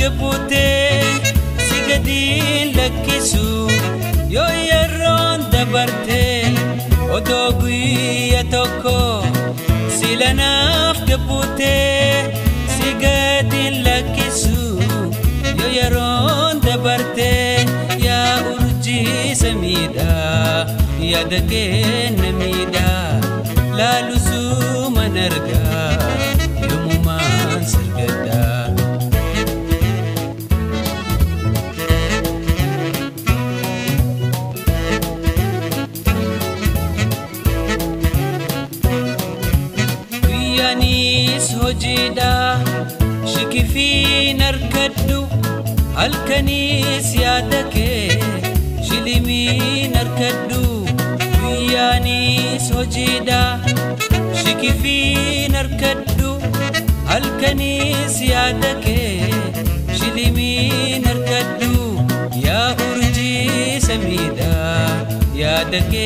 gabute sigadin lakkisu yo yerron dabarte odogui atoko silanaf gabute sigadin lakkisu yo yerron dabarte ya urji samida ya daken namida la lusu manarga yumuman sirgada yanis hojida shikifi narkaddu alkanis yadake shilimi narkaddu yanis hojida shikifi narkaddu alkanis yadake shilimi narkaddu ya urji samida yadake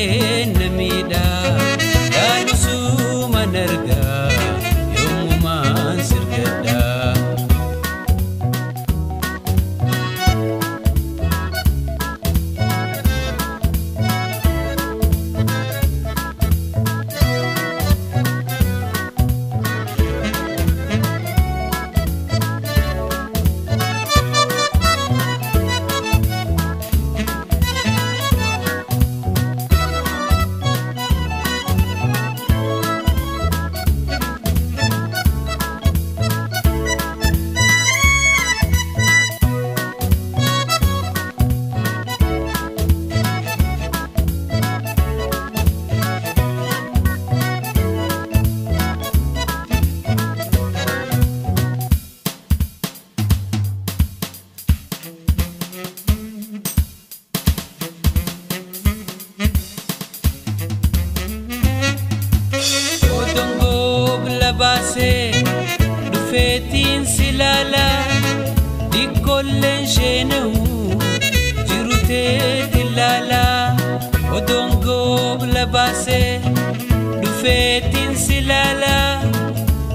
namida la nusu manarga yumuman sirgada base dufetin silala dikollen shenu jirute tilala odongo base dufetin silala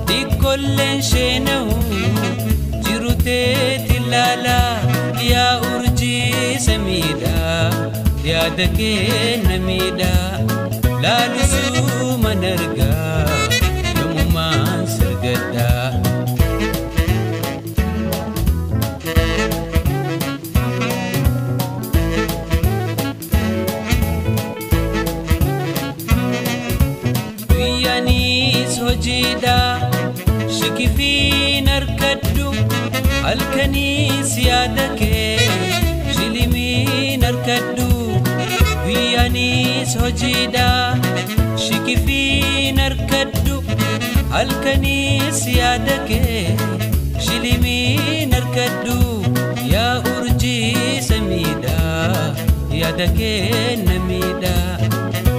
dikollen shenu jirute tilala ya urji samida ya dake namida la lusu manarga sirgada yanis hojida shikifi narkaddu alkanis yadake shilimi narkaddu yanis hojida shikifi narkaddu alkanis yadake shilimi narkaddu ya urji samida yadake namida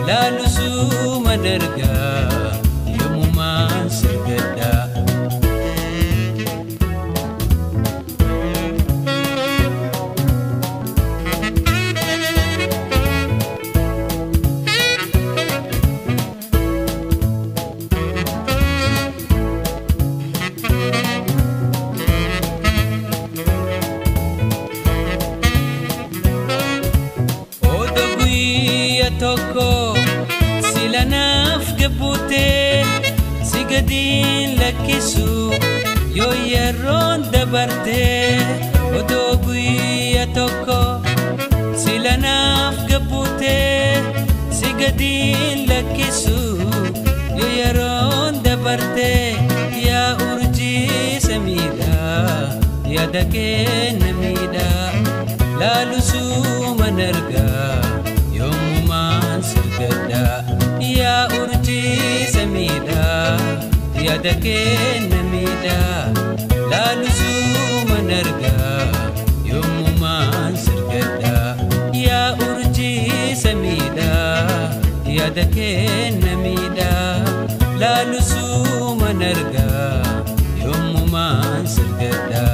la lusu manarga yumuman sirgada toko silanaf gabute sigadin lakisu yo yerron dabarte odogui toko silanaf gabute sigadin lakisu yo yerron dabarte ya urji samida ya dake namida la lusu manarga yumuman sirgada ya urji samida ya dake namida la lusu manarga yumuman sirgada ya urji samida ya dake namida la lusu manarga yumuman sirgada